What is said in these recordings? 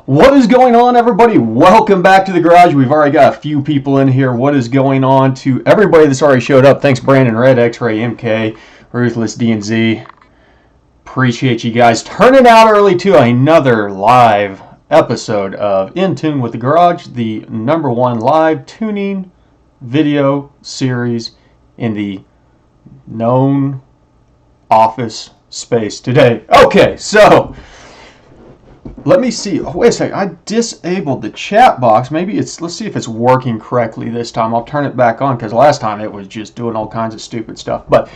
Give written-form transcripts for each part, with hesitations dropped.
What is going on, everybody? Welcome back to the garage. We've already got a few people in here. What is going on to everybody that's already showed up? Thanks, Brandon, Red, X-Ray, MK, Ruthless, D&Z. Appreciate you guys turning out early to another live episode of In Tune with the Garage, the #1 live tuning video series in the known office space today. Okay, so let me see. Oh, wait a second. I disabled the chat box. Maybe it's, let's see if it's working correctly this time. I'll turn it back on because last time it was just doing all kinds of stupid stuff. But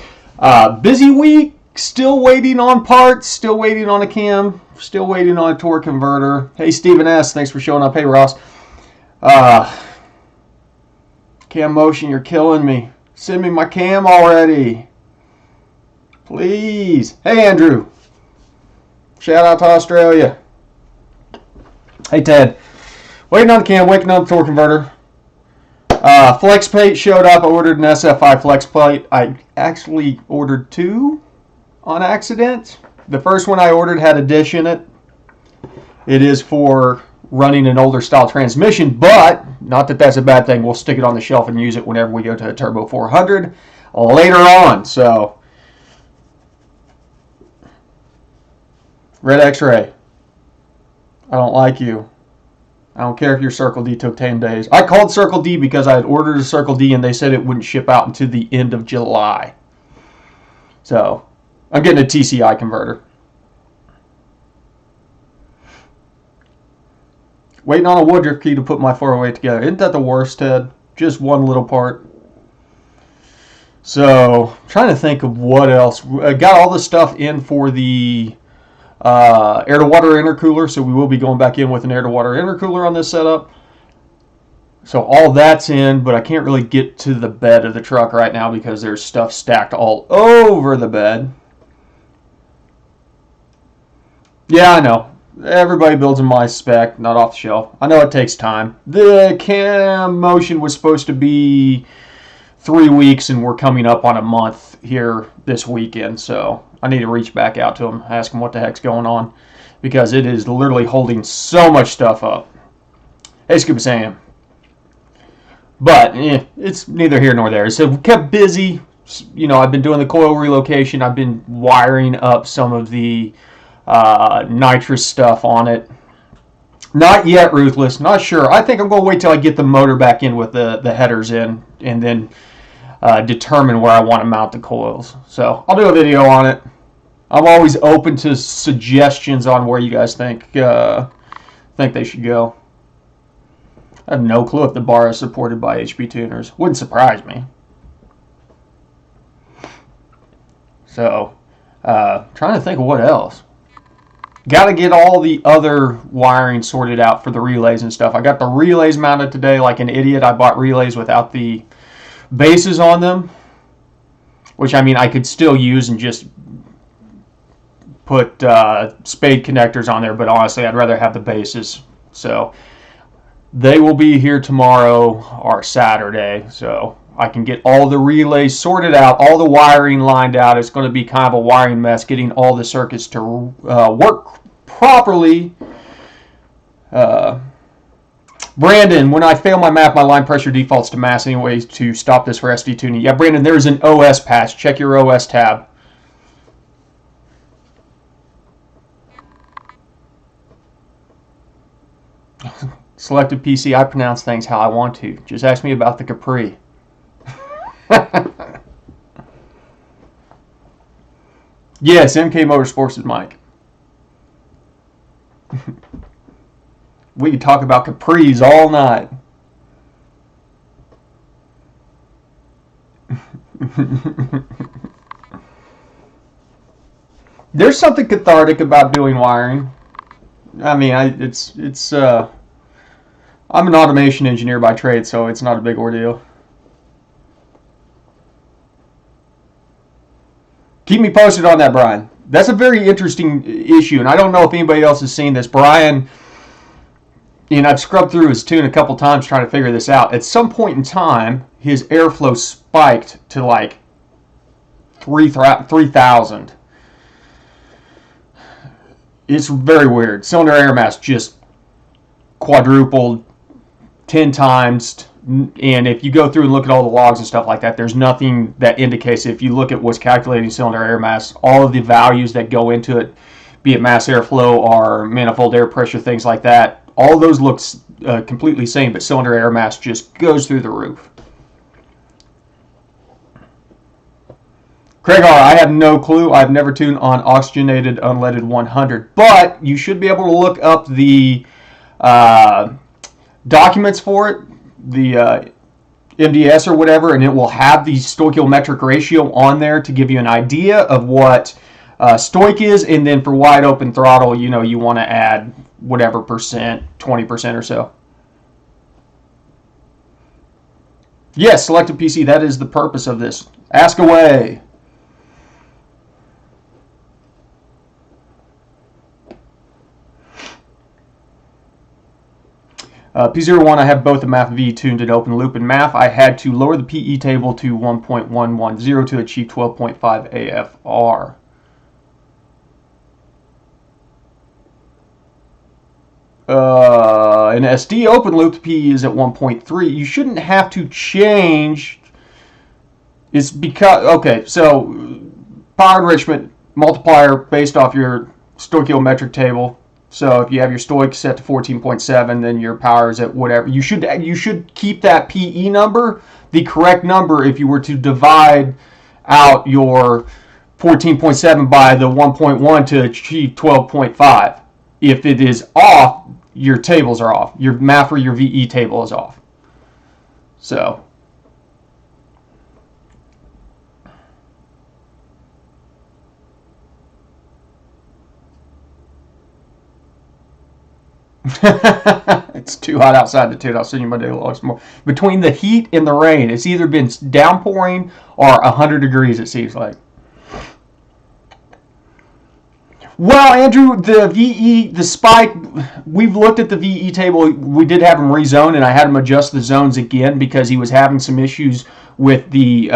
busy week, still waiting on parts, still waiting on a cam, still waiting on a torque converter. Hey, Stephen S., thanks for showing up. Hey, Ross. Cam motion, you're killing me. Send me my cam already. Please. Hey, Andrew. Shout out to Australia. Hey, Ted. Waiting on the cam, waiting on the torque converter. Flex plate showed up. I ordered an SFI flex plate. I actually ordered two on accident. The first one I ordered had a dish in it. It is for running an older style transmission, but not that that's a bad thing. We'll stick it on the shelf and use it whenever we go to a Turbo 400 later on. So, Red X-Ray, I don't like you. I don't care if your Circle D took 10 days. I called Circle D because I had ordered a Circle D and they said it wouldn't ship out until the end of July. So, I'm getting a TCI converter. Waiting on a Woodruff key to put my 408 together. Isn't that the worst, Ted? Just one little part. So, trying to think of what else. I got all the stuff in for the air-to-water intercooler, so we will be going back in with an air-to-water intercooler on this setup. So all that's in, but I can't really get to the bed of the truck right now because there's stuff stacked all over the bed. Yeah, I know. Everybody builds in my spec, not off the shelf. I know it takes time. The cam motion was supposed to be 3 weeks, and we're coming up on a month here this weekend, so I need to reach back out to him, ask him what the heck's going on, because it is literally holding so much stuff up. Hey, Scuba Sam. But, it's neither here nor there. So, we kept busy. You know, I've been doing the coil relocation. I've been wiring up some of the nitrous stuff on it. Not yet, Ruthless. Not sure. I think I'm going to wait till I get the motor back in with the headers in, and then determine where I want to mount the coils. So I'll do a video on it. I'm always open to suggestions on where you guys think they should go. I have no clue if the bar is supported by HP tuners. Wouldn't surprise me. So, trying to think of what else. Got to get all the other wiring sorted out for the relays and stuff. I got the relays mounted today like an idiot. I bought relays without the bases on them, which I mean I could still use and just put spade connectors on there, but honestly I'd rather have the bases. So they will be here tomorrow or Saturday, so I can get all the relays sorted out, all the wiring lined out. It's going to be kind of a wiring mess getting all the circuits to work properly. Brandon, when I fail my map, my line pressure defaults to mass anyways to stop this for SD tuning. Yeah, Brandon, there's an OS patch. Check your OS tab. Selected PC, I pronounce things how I want to. Just ask me about the Capri. Yes, MK Motorsports is Mike. We could talk about Capris all night. There's something cathartic about doing wiring. I mean, I'm an automation engineer by trade, so it's not a big ordeal. Keep me posted on that, Brian. That's a very interesting issue, and I don't know if anybody else has seen this. Brian, and I've scrubbed through his tune a couple times trying to figure this out. At some point in time, his airflow spiked to like 3,000. It's very weird. Cylinder air mass just quadrupled 10 times. And if you go through and look at all the logs and stuff like that, there's nothing that indicates, if you look at what's calculating cylinder air mass, all of the values that go into it, be it mass airflow or manifold air pressure, things like that, all of those look completely same, but cylinder air mass just goes through the roof. Craig R., I have no clue. I've never tuned on oxygenated unleaded 100, but you should be able to look up the documents for it, the MDS or whatever, and it will have the stoichiometric ratio on there to give you an idea of what stoich is, and then for wide open throttle, you know, you want to add whatever percent, 20% or so. Yes, selective PC, that is the purpose of this. Ask away. P01, I have both the MAF V tuned and open loop. In MAF, I had to lower the PE table to 1.110 to achieve 12.5 AFR. In SD open loop, the PE is at 1.3. You shouldn't have to change. It's because, okay, so power enrichment multiplier based off your stoichiometric table. So if you have your stoich set to 14.7, then your power is at whatever. You should keep that PE number the correct number if you were to divide out your 14.7 by the 1.1 to achieve 12.5. If it is off, your tables are off. Your MAF or your VE table is off. So it's too hot outside to tune. I'll send you my daily logs more. Between the heat and the rain, it's either been downpouring or 100 degrees, it seems like. Well, Andrew, the VE, the spike, we've looked at the VE table. We did have him rezone, and I had him adjust the zones again because he was having some issues with the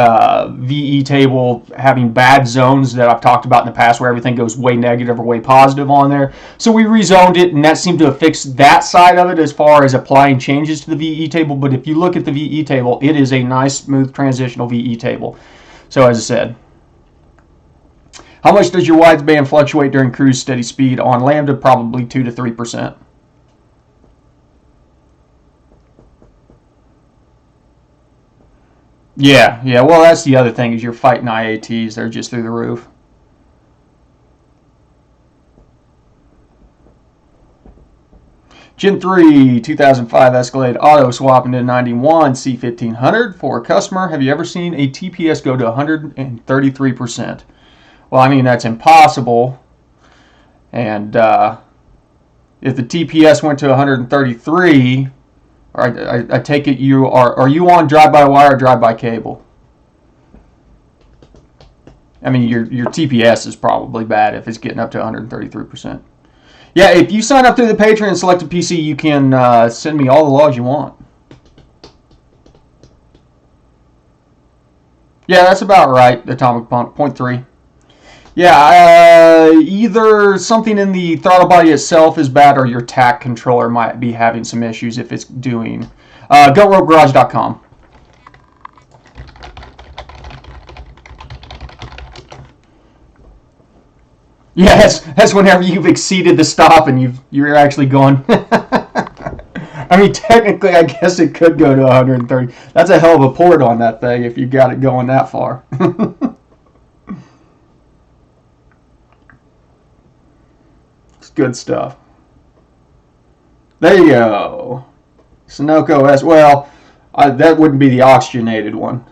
VE table having bad zones that I've talked about in the past where everything goes way negative or way positive on there. So we rezoned it, and that seemed to have fixed that side of it as far as applying changes to the VE table. But if you look at the VE table, it is a nice, smooth, transitional VE table. So as I said, how much does your wideband fluctuate during cruise steady speed? On Lambda, probably 2 to 3%. Yeah. Well, that's the other thing, is you're fighting IATs. They're just through the roof. Gen 3 2005 Escalade auto swap into 91 C1500 for a customer. Have you ever seen a TPS go to 133%? Well, I mean, that's impossible. And if the TPS went to 133, I take it you are you on drive-by-wire or drive-by-cable? I mean, your TPS is probably bad if it's getting up to 133%. Yeah, if you sign up through the Patreon and select a PC, you can send me all the logs you want. Yeah, that's about right, Atomic Pump, 0.3. Yeah, either something in the throttle body itself is bad, or your TAC controller might be having some issues if it's doing. GoRopeGarage.com. Yeah, that's whenever you've exceeded the stop and you're actually going. I mean, technically, I guess it could go to 130. That's a hell of a port on that thing if you got it going that far. Good stuff. There you go. Sunoco S. Well, that wouldn't be the oxygenated one.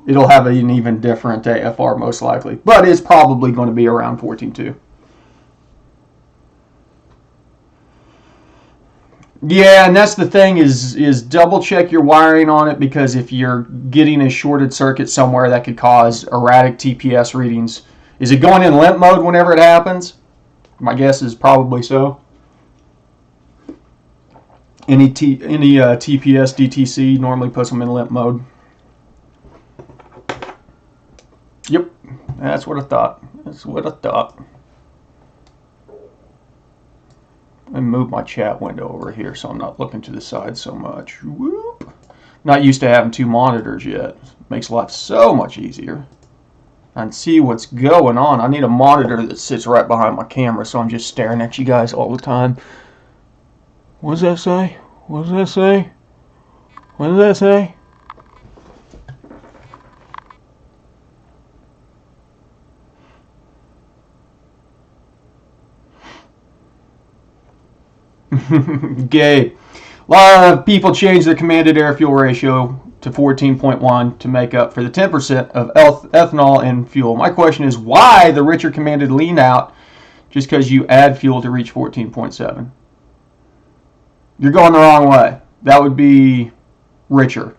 It'll have an even different AFR most likely, but it's probably going to be around 14.2. Yeah, and that's the thing is double check your wiring on it, because if you're getting a shorted circuit somewhere, that could cause erratic TPS readings. Is it going in limp mode whenever it happens? My guess is probably so. Any TPS DTC normally puts them in limp mode. Yep, that's what I thought. That's what I thought. Let me move my chat window over here so I'm not looking to the side so much. Whoop. Not used to having two monitors yet. Makes life so much easier. I can see what's going on. I need a monitor that sits right behind my camera so I'm just staring at you guys all the time. What does that say? What does that say? What does that say? Gabe. A lot of people change their commanded air-fuel ratio to 14.1 to make up for the 10% of ethanol in fuel. My question is, why the richer commanded lean out just because you add fuel to reach 14.7? You're going the wrong way. That would be richer.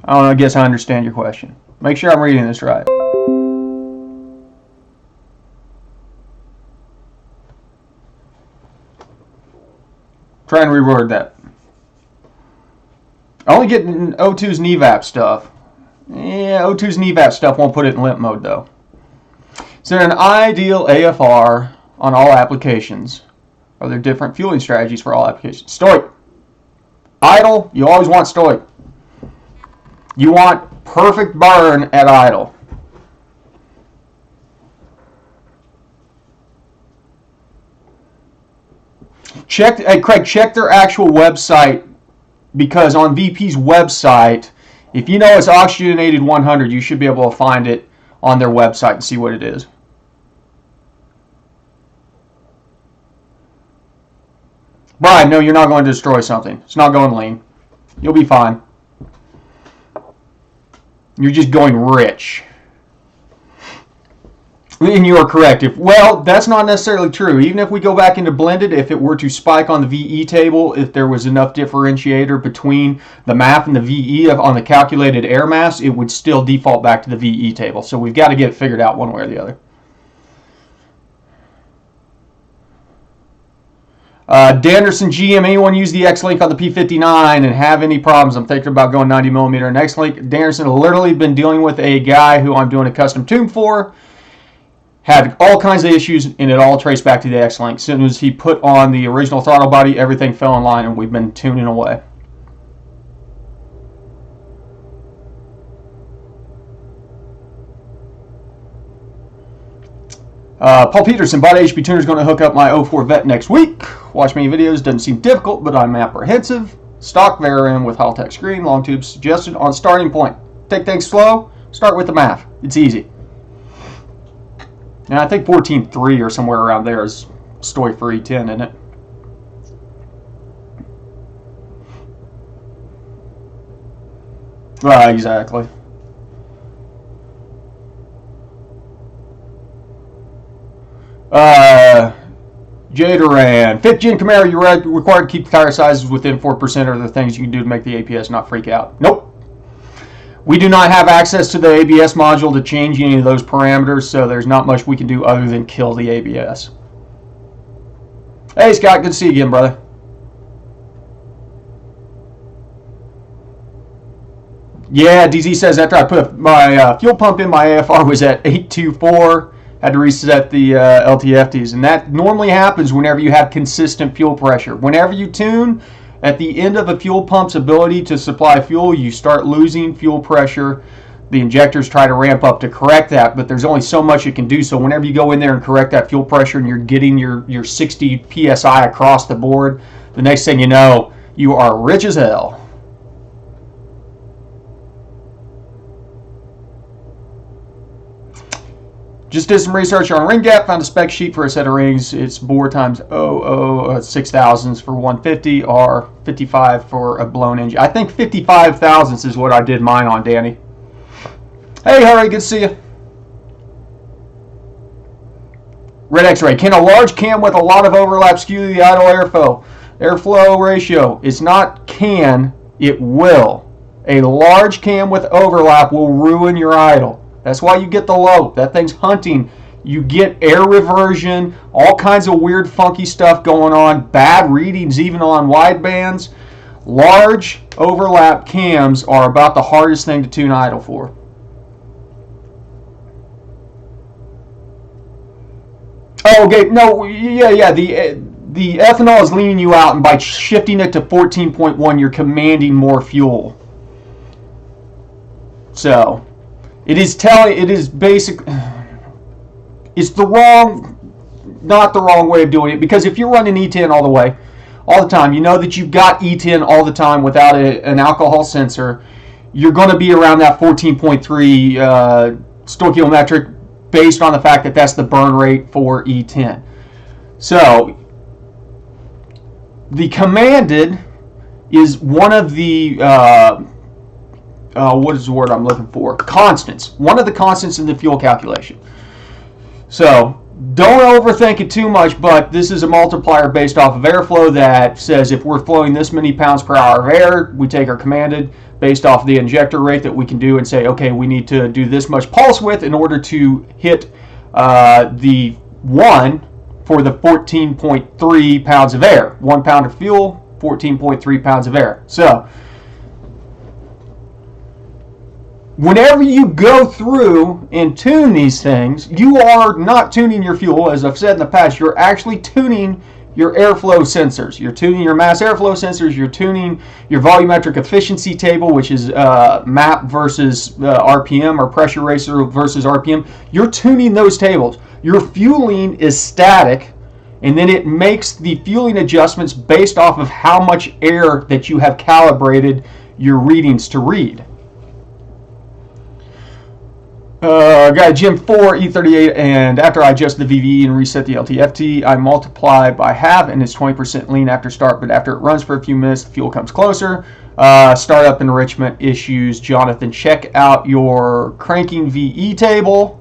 I don't know, I guess I understand your question. Make sure I'm reading this right. Try and reword that. Only getting O2's NEVAP stuff. Yeah, O2's NEVAP stuff won't put it in limp mode though. Is there an ideal AFR on all applications? Are there different fueling strategies for all applications? Stoic. Idle, you always want stoic. You want perfect burn at idle. Hey Craig, check their actual website, because on VP's website, if you know it's oxygenated 100, you should be able to find it on their website and see what it is. Brian, no, you're not going to destroy something. It's not going lean. You'll be fine. You're just going rich. And you are correct. Well, that's not necessarily true. Even if we go back into blended, if it were to spike on the VE table, if there was enough differentiator between the MAF and the VE on the calculated air mass, it would still default back to the VE table. So we've got to get it figured out one way or the other. Danderson GM, anyone use the X-Link on the P59 and have any problems? I'm thinking about going 90 millimeter and X-Link. Danderson literally been dealing with a guy who I'm doing a custom tune for. Had all kinds of issues, and it all traced back to the X-Link. As soon as he put on the original throttle body, everything fell in line, and we've been tuning away. Paul Peterson, bought HP Tuner is going to hook up my 04 Vet next week. Watch many videos, doesn't seem difficult, but I'm apprehensive. Stock variant with Haltech screen, long tube suggested on starting point. Take things slow, start with the MAF. It's easy. And I think 14.3 or somewhere around there is story for E10, isn't it? Exactly. Jaderan. 5th gen Camaro, you're required to keep the tire sizes within 4%, or the things you can do to make the APS not freak out. Nope. We do not have access to the ABS module to change any of those parameters, so there's not much we can do other than kill the ABS. Hey Scott, good to see you again, brother. Yeah, DZ says after I put my fuel pump in, my AFR was at 824. Had to reset the LTFTs, and that normally happens whenever you have consistent fuel pressure. Whenever you tune, at the end of a fuel pump's ability to supply fuel, you start losing fuel pressure. The injectors try to ramp up to correct that, but there's only so much it can do. So whenever you go in there and correct that fuel pressure and you're getting your 60 PSI across the board, the next thing you know, you are rich as hell. Just did some research on ring gap, found a spec sheet for a set of rings. It's bore times 6,000s for 150 or 55 for a blown engine. I think 55 thousandths is what I did mine on, Danny. Hey, Harry, good to see you. Red X-ray. Can a large cam with a lot of overlap skew the idle airflow ratio? It's not can, it will. A large cam with overlap will ruin your idle. That's why you get the low. That thing's hunting. You get air reversion, all kinds of weird, funky stuff going on, bad readings even on wide bands. Large overlap cams are about the hardest thing to tune idle for. Oh, okay. No, yeah. the ethanol is leaning you out, and by shifting it to 14.1, you're commanding more fuel. So, it's not the wrong way of doing it, because if you're running E10 all the time, you know that you've got E10 all the time without an alcohol sensor, you're going to be around that 14.3 stoichiometric based on the fact that that's the burn rate for E10. So, the commanded is one of the, what is the word I'm looking for? Constants. One of the constants in the fuel calculation. So, don't overthink it too much, but this is a multiplier based off of airflow that says if we're flowing this many pounds per hour of air, we take our commanded based off the injector rate that we can do and say, okay, we need to do this much pulse width in order to hit the 1 for the 14.3 pounds of air. 1 pound of fuel, 14.3 pounds of air. So, whenever you go through and tune these things, you are not tuning your fuel. As I've said in the past, you're actually tuning your airflow sensors. You're tuning your mass airflow sensors. You're tuning your volumetric efficiency table, which is MAP versus RPM, or pressure ratio versus RPM. You're tuning those tables. Your fueling is static, and then it makes the fueling adjustments based off of how much air that you have calibrated your readings to read. Got Gym 4 E38, and after I adjust the VVE and reset the LTFT, I multiply by half, and it's 20% lean after start, but after it runs for a few minutes, the fuel comes closer. Startup enrichment issues. Jonathan, check out your cranking VE table,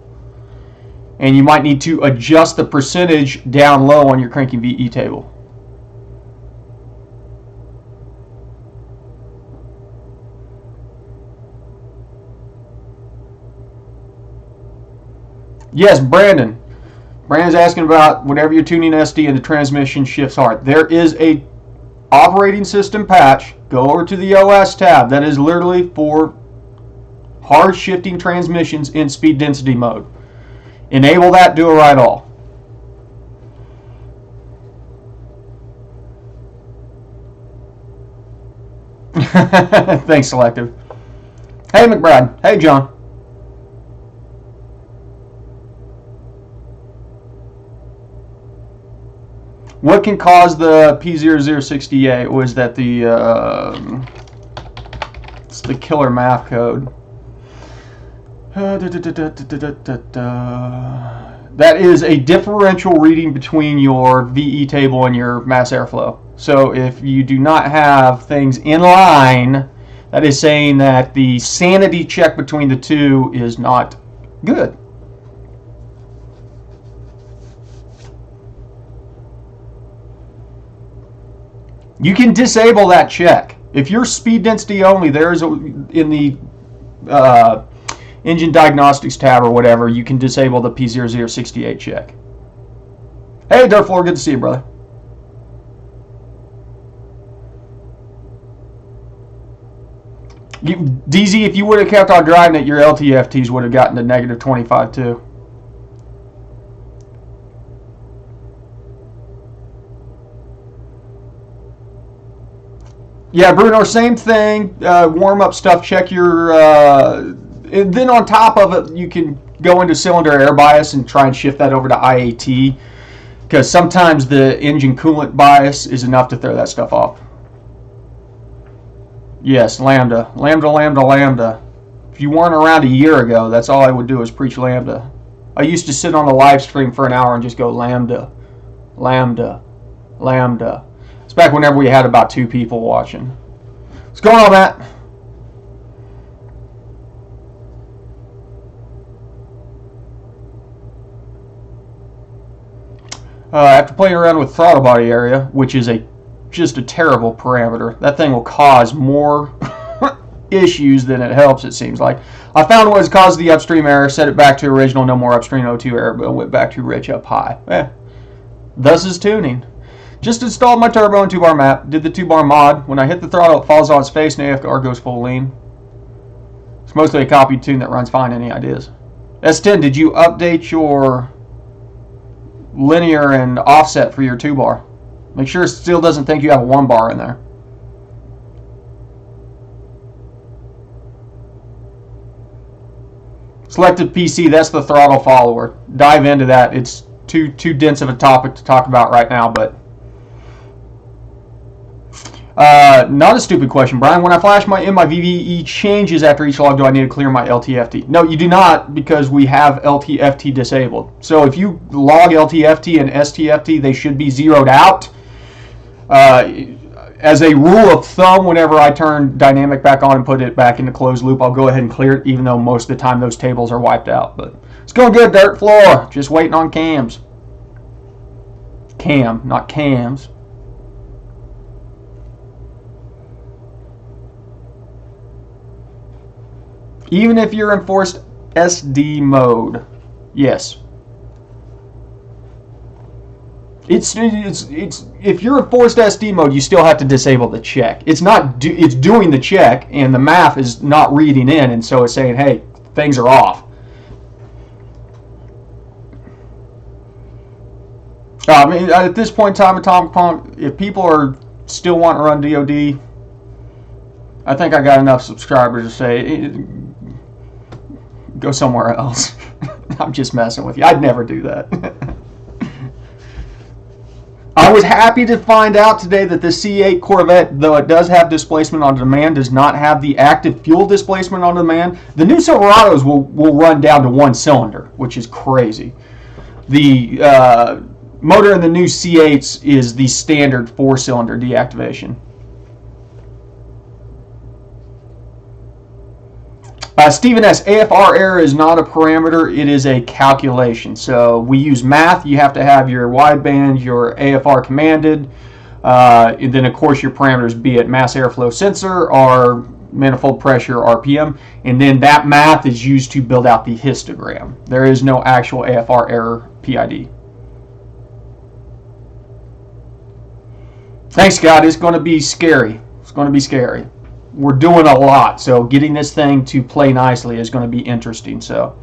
and you might need to adjust the percentage down low on your cranking VE table. Yes, Brandon. Brandon's asking about whenever you're tuning SD and the transmission shifts hard. There is a operating system patch. Go over to the OS tab. That is literally for hard shifting transmissions in speed density mode. Enable that, do a right all. Thanks, Selective. Hey, McBride. Hey, John. What can cause the P0068? Was that it's the killer math code. That is a differential reading between your VE table and your mass airflow. So if you do not have things in line, that is saying that the sanity check between the two is not good. You can disable that check. If you're speed density only, there's in the engine diagnostics tab or whatever, you can disable the P0068 check. Hey, Durfloor, good to see you, brother. DZ, if you would have kept on driving it, your LTFTs would have gotten to negative 25 too. Yeah, Bruno, same thing. Warm up stuff. Check your. And then on top of it, you can go into cylinder air bias and try and shift that over to IAT, because sometimes the engine coolant bias is enough to throw that stuff off. Yes, lambda, lambda, lambda, lambda. If you weren't around a year ago, that's all I would do is preach lambda. I used to sit on the live stream for an hour and just go lambda, lambda, lambda. It's back whenever we had about 2 people watching. What's going on, Matt? After playing around with throttle body area, which is just a terrible parameter, that thing will cause more issues than it helps, it seems like. I found what has caused the upstream error, set it back to original, no more upstream O2 error, but went back to rich up high. Thus is tuning. Just installed my turbo and 2-bar map, did the 2-bar mod. When I hit the throttle, it falls on its face and AFR goes full lean. It's mostly a copied tune that runs fine. Any ideas? S10, did you update your linear and offset for your 2-bar? Make sure it still doesn't think you have a 1 bar in there. Selected PC, that's the throttle follower. Dive into that. It's too dense of a topic to talk about right now, but not a stupid question, Brian. When I flash my VVE changes after each log, do I need to clear my LTFT? No, you do not, because we have LTFT disabled. So if you log LTFT and STFT, they should be zeroed out. As a rule of thumb, whenever I turn dynamic back on and put it back into closed loop, I'll go ahead and clear it, even though most of the time those tables are wiped out. But it's going good, dirt floor. Just waiting on cams. Cam, not cams. Even if you're in forced SD mode, yes. It's if you're in forced SD mode, you still have to disable the check. It's doing the check, and the math is not reading in, and so it's saying, hey, things are off. I mean, at this point in time, Atomic Punk, if people are still wanting to run DoD, I think I got enough subscribers to say, go somewhere else. I'm just messing with you. I'd never do that. I was happy to find out today that the C8 Corvette, though it does have displacement on demand, does not have the active fuel displacement on demand. The new Silverados will run down to 1 cylinder, which is crazy. The motor in the new C8s is the standard 4-cylinder deactivation. Stephen S. AFR error is not a parameter, it is a calculation. So we use math. You have to have your wideband, your AFR commanded, and then of course your parameters, be it mass airflow sensor or manifold pressure RPM, and then that math is used to build out the histogram. There is no actual AFR error PID. Thanks, God. It's going to be scary. It's going to be scary. We're doing a lot, so getting this thing to play nicely is going to be interesting. So,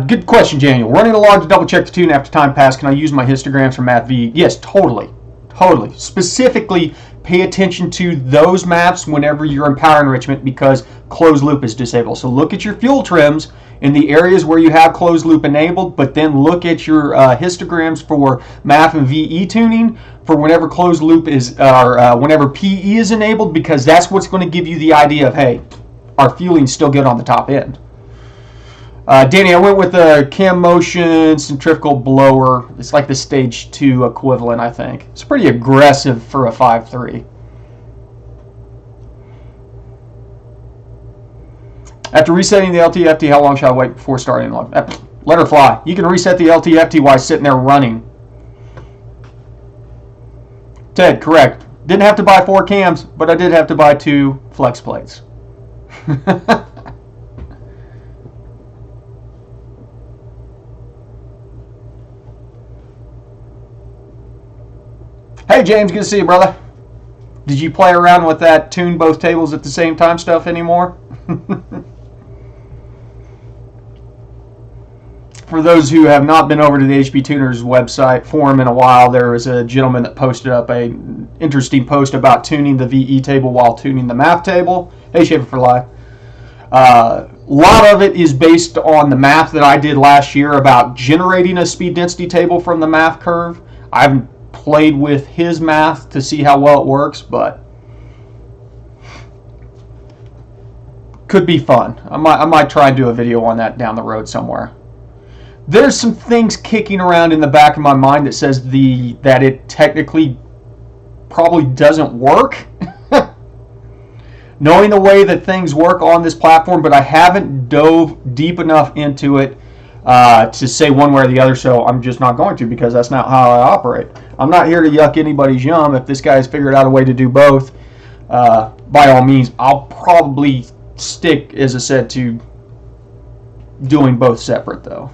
good question, Daniel. Running a log to double check the tune after time pass. Can I use my histograms from MathV? Yes, totally. Specifically, pay attention to those maps whenever you're in power enrichment, because closed loop is disabled. So look at your fuel trims in the areas where you have closed loop enabled, but then look at your histograms for MAF and VE tuning for whenever closed loop is, or whenever PE is enabled, because that's what's going to give you the idea of, hey, our fueling's still good on the top end. Danny, I went with a cam motion centrifugal blower. It's like the stage 2 equivalent, I think. It's pretty aggressive for a 5.3. After resetting the LTFT, how long should I wait before starting log? Let her fly. You can reset the LTFT while sitting there running. Ted, correct. Didn't have to buy 4 cams, but I did have to buy 2 flex plates. Hey James, good to see you, brother. Did you play around with that tune both tables at the same time stuff anymore? For those who have not been over to the HB Tuners website forum in a while, there was a gentleman that posted up an interesting post about tuning the VE table while tuning the math table. Hey, Shaver for Life. A lot of it is based on the math that I did last year about generating a speed density table from the math curve. I haven't played with his math to see how well it works, but could be fun. I might try and do a video on that down the road somewhere. There's some things kicking around in the back of my mind that says that it technically probably doesn't work. Knowing the way that things work on this platform, but I haven't dove deep enough into it to say one way or the other, so I'm just not going to, because that's not how I operate. I'm not here to yuck anybody's yum. If this guy's figured out a way to do both, by all means, I'll probably stick, as I said, to doing both separate, though.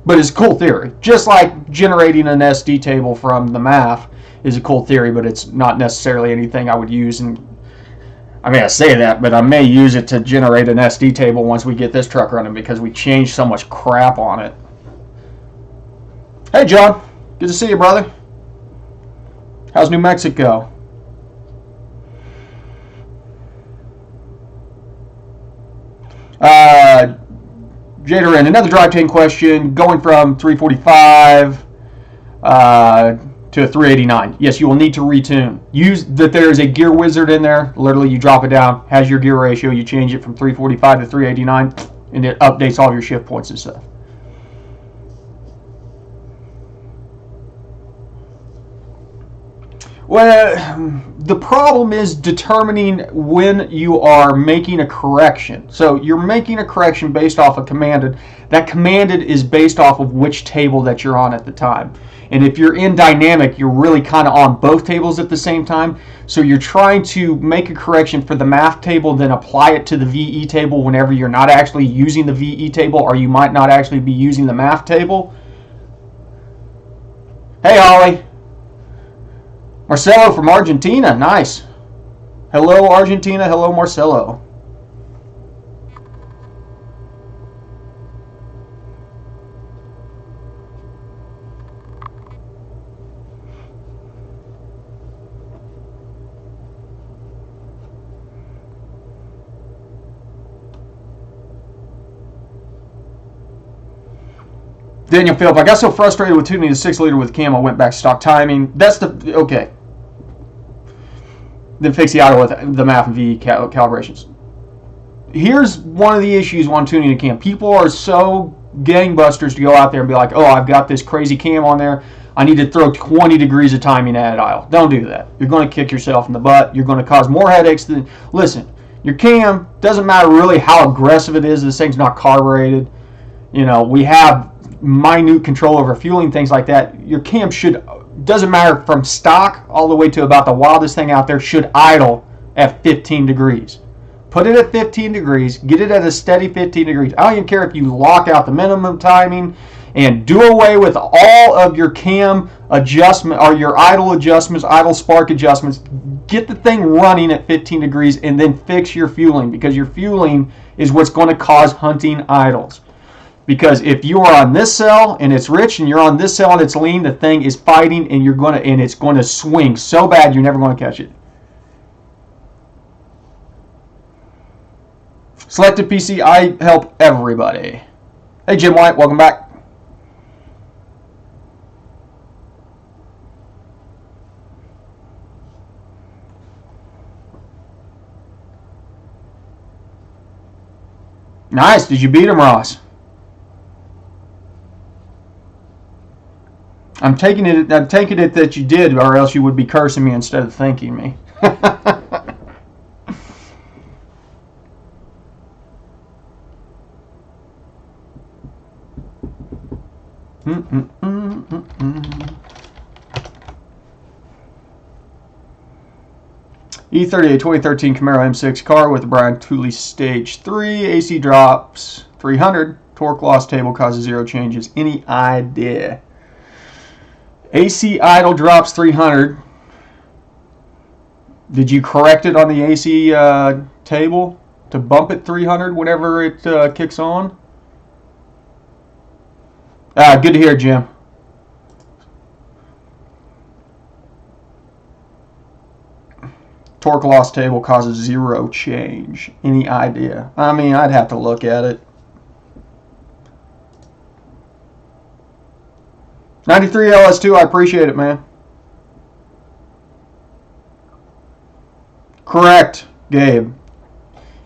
But it's a cool theory. Just like generating an SD table from the math is a cool theory, but it's not necessarily anything I would use. And I mean, I say that, but I may use it to generate an SD table once we get this truck running because we changed so much crap on it. Hey, John. Good to see you, brother. How's New Mexico? Jaderin, another drive chain question. Going from 345 to a 389. Yes, you will need to retune. Use that there is a gear wizard in there. Literally, you drop it down, has your gear ratio. You change it from 345 to 389, and it updates all your shift points and stuff. Well, the problem is determining when you are making a correction. So you're making a correction based off of commanded. That commanded is based off of which table that you're on at the time. And if you're in dynamic, you're really kind of on both tables at the same time. So you're trying to make a correction for the math table, then apply it to the VE table whenever you're not actually using the VE table, or you might not actually be using the math table. Hey, Ollie. Marcelo from Argentina. Nice. Hello, Argentina. Hello, Marcelo. Daniel Phillip, I got so frustrated with tuning the 6-liter with cam, I went back to stock timing. That's the... Okay. Then fix the auto with the math and VE calibrations. Here's one of the issues when tuning a cam. People are so gangbusters to go out there and be like, oh, I've got this crazy cam on there. I need to throw 20 degrees of timing at idle. Don't do that. You're going to kick yourself in the butt. You're going to cause more headaches than... Listen, your cam, doesn't matter really how aggressive it is. This thing's not carbureted. You know, we have minute control over fueling, things like that. Your cam should, doesn't matter from stock all the way to about the wildest thing out there, should idle at 15 degrees. Put it at 15 degrees, get it at a steady 15 degrees. I don't even care if you lock out the minimum timing and do away with all of your cam adjustment or your idle adjustments, idle spark adjustments. Get the thing running at 15 degrees and then fix your fueling, because your fueling is what's going to cause hunting idles. Because if you are on this cell and it's rich, and you're on this cell and it's lean, the thing is fighting, and it's going to swing so bad you're never going to catch it. Selected PC, I help everybody. Hey Jim White, welcome back. Nice. Did you beat him, Ross? I'm taking it that you did, or else you would be cursing me instead of thanking me. E38 2013 Camaro M6 car with the Brian Tooley Stage 3. AC drops 300. Torque loss table causes 0 changes. Any idea? AC idle drops 300. Did you correct it on the AC table to bump it 300 whenever it kicks on? Good to hear, Jim. Torque loss table causes 0 change. Any idea? I mean, I'd have to look at it. 93 LS2, I appreciate it, man. Correct, Gabe.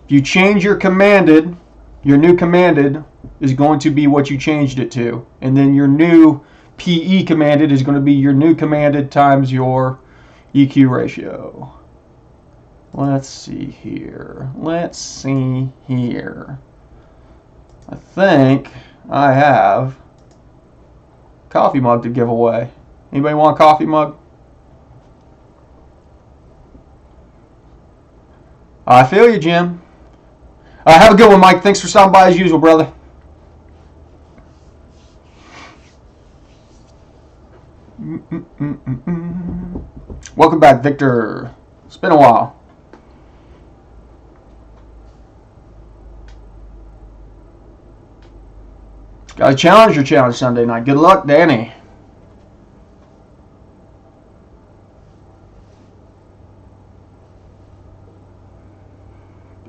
If you change your commanded, your new commanded is going to be what you changed it to. And then your new PE commanded is going to be your new commanded times your EQ ratio. Let's see here. Let's see here. I think I have coffee mug to give away. Anybody want a coffee mug? I feel you, Jim. Have a good one, Mike. Thanks for stopping by as usual, brother. Welcome back, Victor. It's been a while. Got a Challenger challenge Sunday night. Good luck, Danny.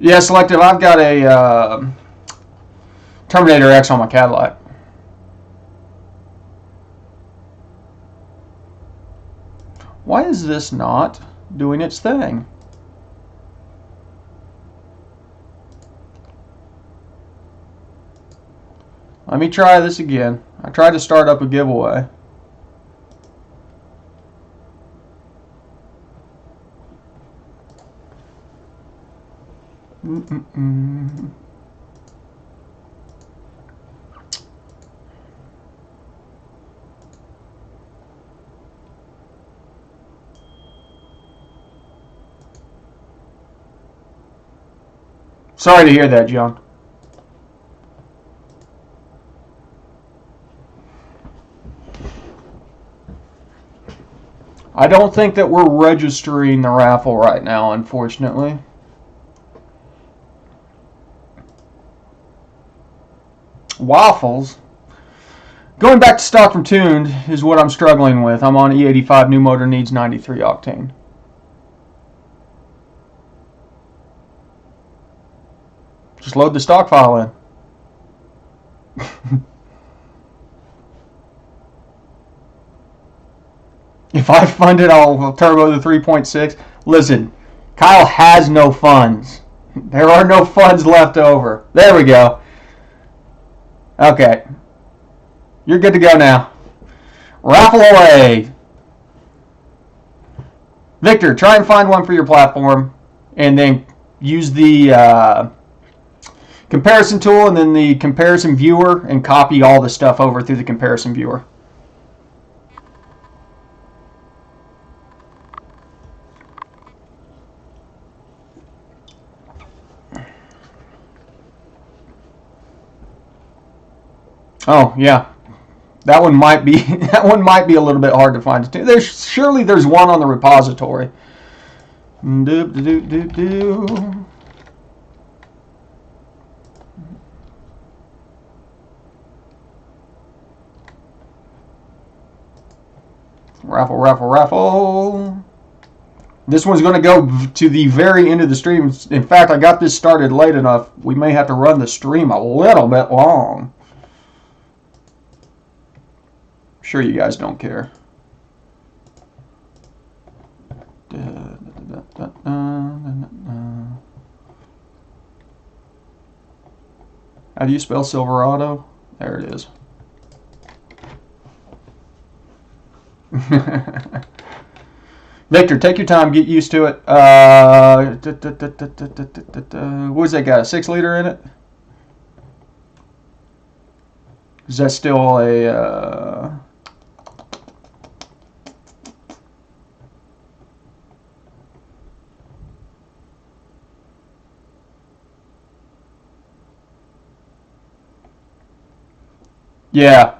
Yeah, Selective. I've got a Terminator X on my Cadillac. Why is this not doing its thing? Let me try this again. I tried to start up a giveaway. Sorry to hear that, John. I don't think that we're registering the raffle right now, unfortunately. Waffles. Going back to stock from tuned is what I'm struggling with. I'm on E85. New motor needs 93 octane. Just load the stock file in. If I fund it, I'll turbo the 3.6. Listen, Kyle has no funds. There are no funds left over. There we go. Okay. You're good to go now. Raffle away. Victor, try and find one for your platform, and then use the comparison tool and then the comparison viewer and copy all the stuff over through the comparison viewer. Oh yeah, that one might be a little bit hard to find. Surely there's one on the repository. Raffle. This one's going to go to the very end of the stream. In fact, I got this started late enough. We may have to run the stream a little bit long. Sure, you guys don't care. How do you spell Silverado? There it is. Victor, take your time, get used to it. What's that got? A 6-liter in it? Is that still a Yeah.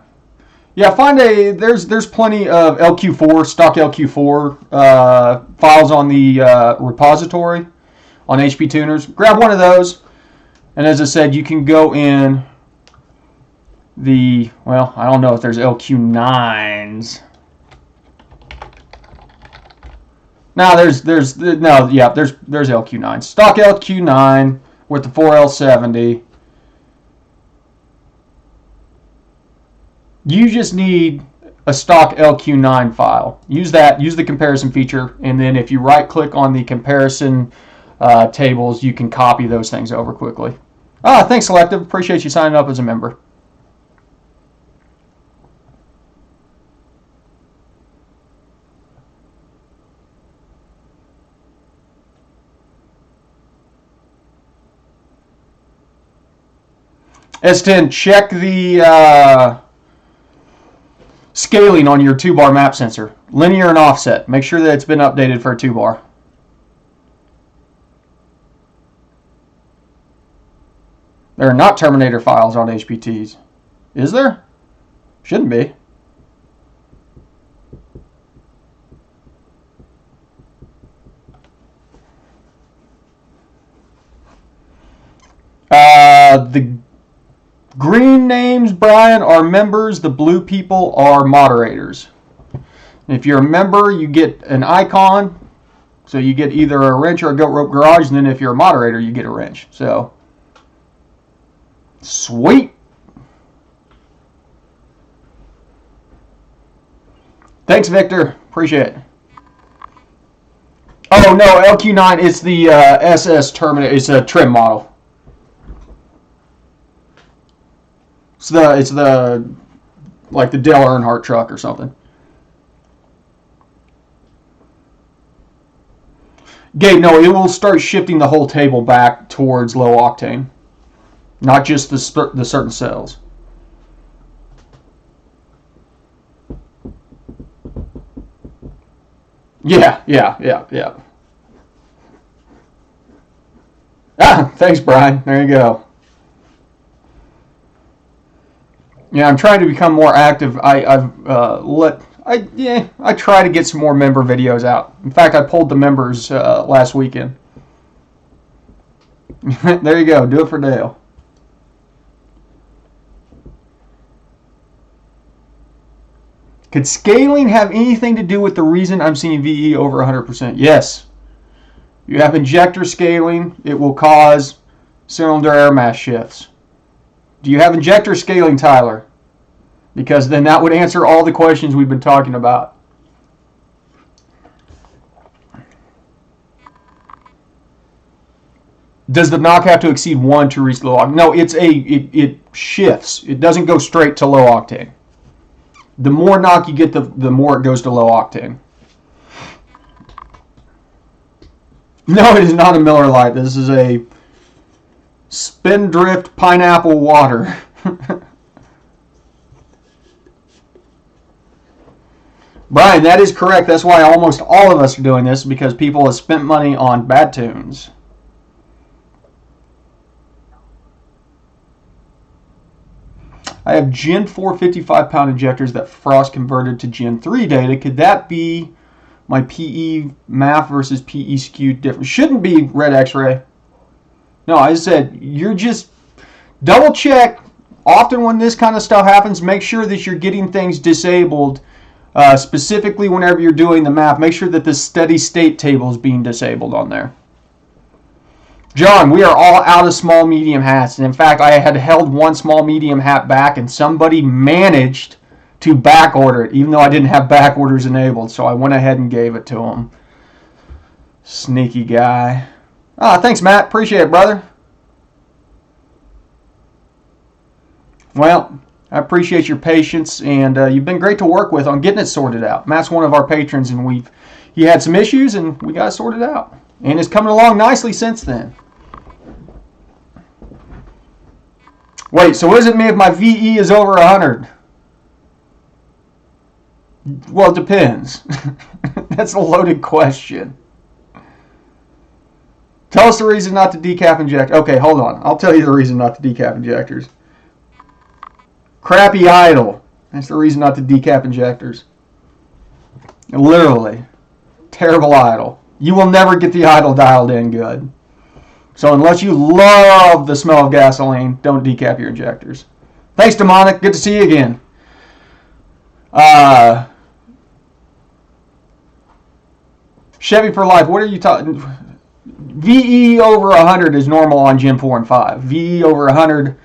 Yeah, find there's plenty of LQ4, stock LQ4 files on the repository on HP Tuners. Grab one of those, and as I said, you can go in the, well, I don't know if there's LQ9s. No, there's LQ9. Stock LQ9 with the 4L70. You just need a stock LQ9 file. Use that, use the comparison feature, and then if you right click on the comparison tables, you can copy those things over quickly. Thanks, Selective. Appreciate you signing up as a member. S10, check the scaling on your 2-bar map sensor. Linear and offset. Make sure that it's been updated for a 2-bar. There are not Terminator files on HPTs. Is there? Shouldn't be. The green names teams, Brian, are members. The blue people are moderators. If you're a member, you get an icon. So you get either a wrench or a goat rope garage. And then if you're a moderator, you get a wrench. So, sweet. Thanks, Victor. Appreciate it. Oh, no, LQ9 is the SS Terminator. It's a trim model. It's the like the Dale Earnhardt truck or something. Gabe, no, it will start shifting the whole table back towards low octane, not just the certain cells. Yeah. Ah, thanks, Brian. There you go. Yeah, I'm trying to become more active. I try to get some more member videos out. In fact, I pulled the members last weekend. There you go. Do it for Dale. Could scaling have anything to do with the reason I'm seeing VE over 100%? Yes. You have injector scaling, it will cause cylinder air mass shifts. Do you have injector scaling, Tyler? Because then that would answer all the questions we've been talking about. Does the knock have to exceed 1 to reach low octane? No, it shifts. It doesn't go straight to low octane. The more knock you get, the more it goes to low octane. No, it is not a Miller Lite. This is a Spindrift pineapple water. Brian, that is correct. That's why almost all of us are doing this, because people have spent money on bad tunes. I have Gen 4 55-pound injectors that Frost converted to Gen 3 data. Could that be my PE math versus PE skewed different? Shouldn't be, Red X-Ray. No, I said, you're just double check. Often when this kind of stuff happens, make sure that you're getting things disabled. Specifically whenever you're doing the math, make sure that the steady state table is being disabled on there. John, we are all out of small medium hats. And in fact, I had held one small medium hat back and somebody managed to back order it, even though I didn't have back orders enabled. So I went ahead and gave it to him. Sneaky guy. Ah, thanks, Matt. Appreciate it, brother. Well, I appreciate your patience, and you've been great to work with on getting it sorted out. Matt's one of our patrons, and he had some issues, and we got it sorted out. And it's coming along nicely since then. Wait, so what does it mean if my VE is over 100? Well, it depends. That's a loaded question. Tell us the reason not to decap inject. Okay, hold on. I'll tell you the reason not to decap injectors. Crappy idle. That's the reason not to decap injectors. Literally. Terrible idle. You will never get the idle dialed in good. So unless you love the smell of gasoline, don't decap your injectors. Thanks, Demonic. Good to see you again. Chevy for life. What are you talking? VE over 100 is normal on Gen 4 and 5. VE over 100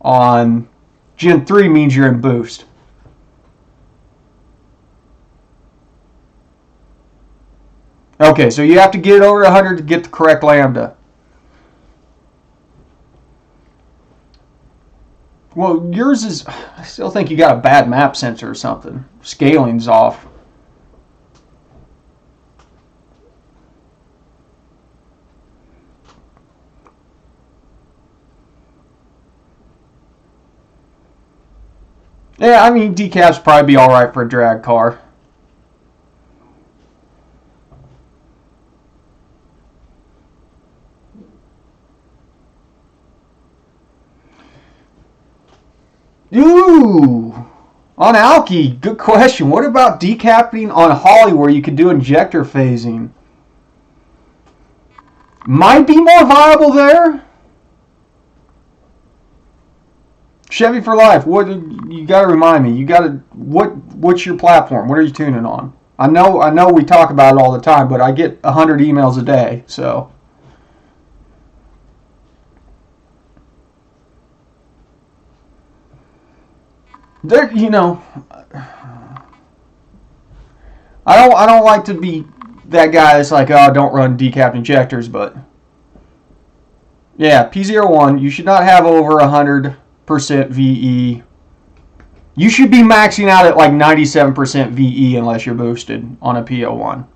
on Gen 3 means you're in boost. Okay, so you have to get it over 100 to get the correct lambda. Well, yours is... I still think you got a bad map sensor or something. Scaling's off. Yeah, I mean, decaps probably be alright for a drag car. Ooh! On Alky, good question. What about decapping on Holly where you could do injector phasing? Might be more viable there. Chevy for life. What you got to remind me? You got to what's your platform? What are you tuning on? I know we talk about it all the time, but I get 100 emails a day, so. There, you know, I don't like to be that guy that's like, oh, don't run decapped injectors, but yeah, P01, you should not have over 100% VE. You should be maxing out at like 97% VE unless you're boosted on a P01.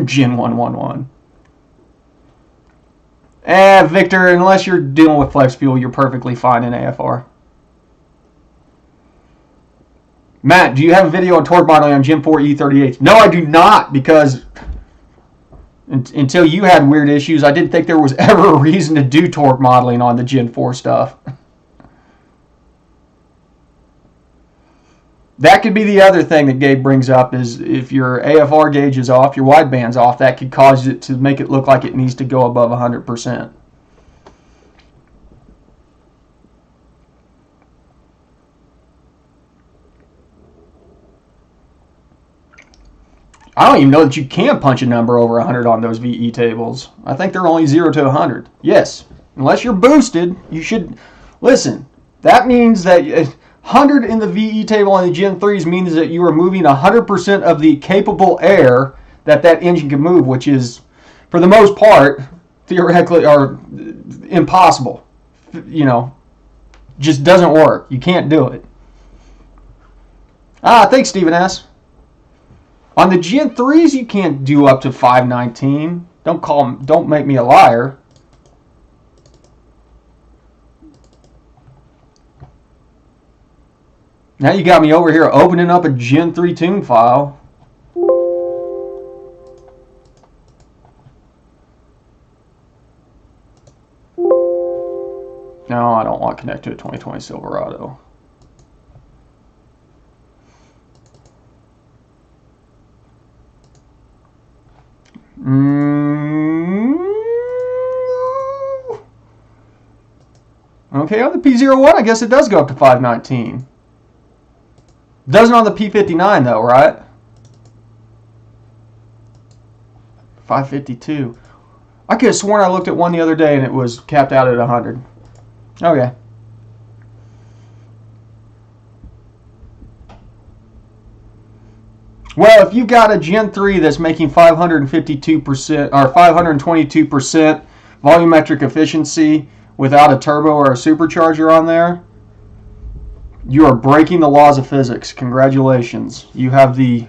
Gen 111. Victor, unless you're dealing with flex fuel, you're perfectly fine in AFR. Matt, do you have a video on torque modeling on Gen 4 E38? No, I do not, because until you had weird issues, I didn't think there was ever a reason to do torque modeling on the Gen 4 stuff. That could be the other thing that Gabe brings up, is if your AFR gauge is off, your wideband's off, that could cause it to make it look like it needs to go above 100%. I don't even know that you can punch a number over 100 on those VE tables. I think they're only 0 to 100. Yes, unless you're boosted, you should... Listen, that means that 100 in the VE table on the Gen 3s means that you are moving 100% of the capable air that engine can move, which is, for the most part, theoretically, or impossible. You know, just doesn't work. You can't do it. Thanks, Stephen S. On the Gen 3s, you can't do up to 519. Don't make me a liar. Now you got me over here opening up a Gen 3 tune file. No, I don't want to connect to a 2020 Silverado. Okay, on the P01, I guess it does go up to 519. Doesn't on the P59 though, right? 552. I could have sworn I looked at one the other day and it was capped out at 100. Okay. Well, if you've got a Gen 3 that's making 552% or 522% volumetric efficiency without a turbo or a supercharger on there, you are breaking the laws of physics. Congratulations. You have the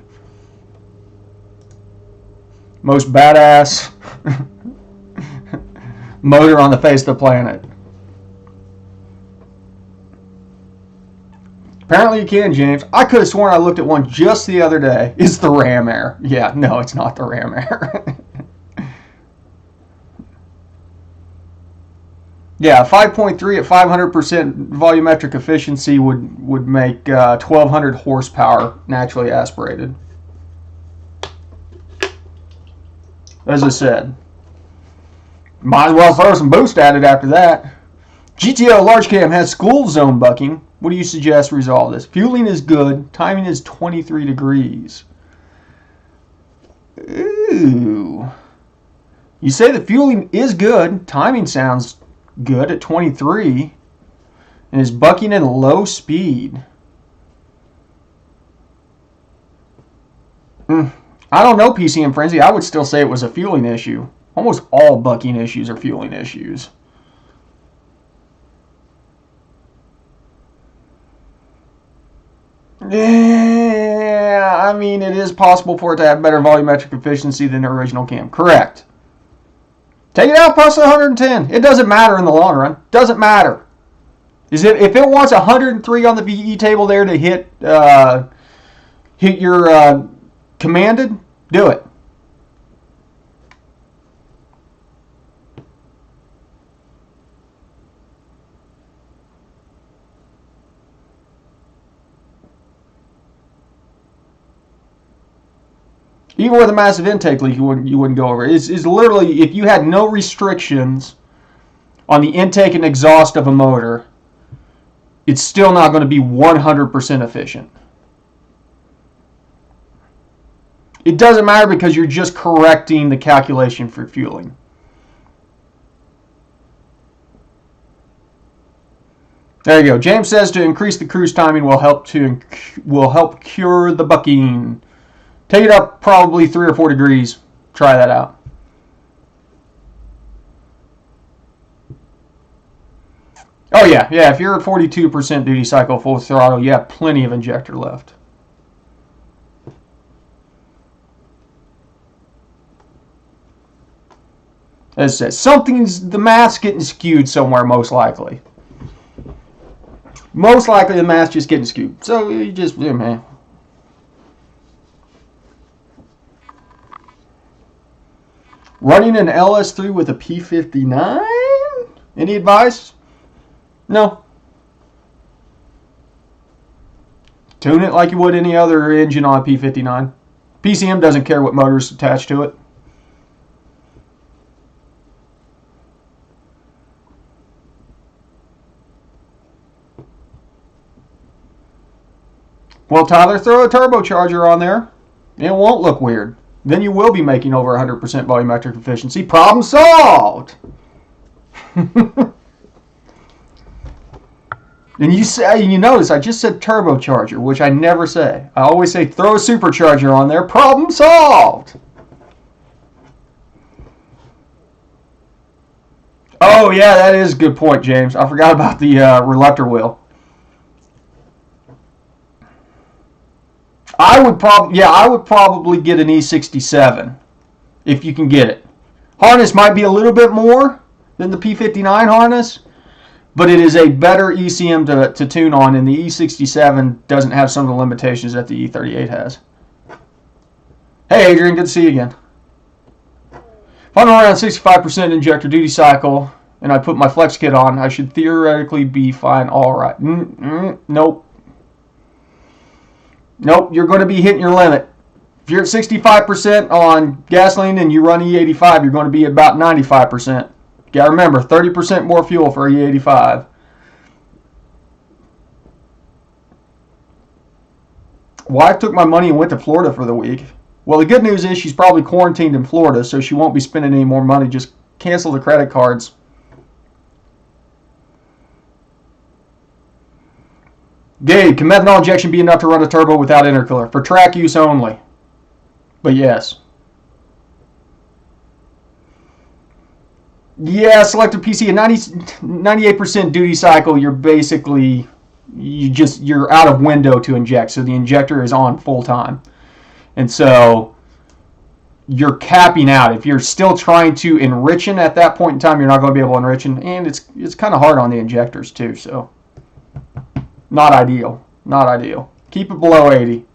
most badass motor on the face of the planet. Apparently you can, James. I could have sworn I looked at one just the other day. It's the Ram Air. Yeah, no, it's not the Ram Air. Yeah, 5.3 at 500% volumetric efficiency would make 1,200 horsepower naturally aspirated. As I said, might as well throw some boost at it after that. GTO Large Cam has school zone bucking. What do you suggest to resolve this? Fueling is good. Timing is 23 degrees. Ooh. You say the fueling is good. Timing sounds good at 23. And is bucking at low speed. I don't know, PC and Frenzy. I would still say it was a fueling issue. Almost all bucking issues are fueling issues. Yeah, I mean, it is possible for it to have better volumetric efficiency than the original cam. Correct. Take it out plus 110. It doesn't matter in the long run. Doesn't matter. If it wants 103 on the VE table there to hit your commanded, do it. Even with a massive intake leak, you wouldn't go over. It's literally, if you had no restrictions on the intake and exhaust of a motor, it's still not going to be 100% efficient. It doesn't matter because you're just correcting the calculation for fueling. There you go. James says to increase the cruise timing will help cure the bucking. Take it up probably 3 or 4 degrees. Try that out. Oh yeah. If you're at 42% duty cycle full throttle, you have plenty of injector left. As I said, the math's getting skewed somewhere, most likely. Most likely the math's just getting skewed. So you just, yeah, man. Running an LS3 with a P59? Any advice? No. Tune it like you would any other engine on a P59. PCM doesn't care what motor's attached to it. Well, Tyler, throw a turbocharger on there. It won't look weird. Then you will be making over 100% volumetric efficiency. Problem solved! And you notice I just said turbocharger, which I never say. I always say throw a supercharger on there. Problem solved! Oh, yeah, that is a good point, James. I forgot about the reluctor wheel. I would probably get an E67 if you can get it. Harness might be a little bit more than the P59 harness, but it is a better ECM to tune on, and the E67 doesn't have some of the limitations that the E38 has. Hey Adrian, good to see you again. If I'm around 65% injector duty cycle and I put my flex kit on, I should theoretically be fine. All right. Nope. Nope, you're going to be hitting your limit. If you're at 65% on gasoline and you run E85, you're going to be about 95%. You got to remember, 30% more fuel for E85. Wife took my money and went to Florida for the week. Well, the good news is she's probably quarantined in Florida, so she won't be spending any more money. Just cancel the credit cards. Gabe, can methanol injection be enough to run a turbo without intercooler? For track use only. But yes. Yeah, selective PC at 98% duty cycle, you're basically, you're out of window to inject. So the injector is on full time. And so you're capping out. If you're still trying to enrichen at that point in time, you're not going to be able to enrichen. And it's kind of hard on the injectors too, so. Not ideal. Not ideal. Keep it below 80.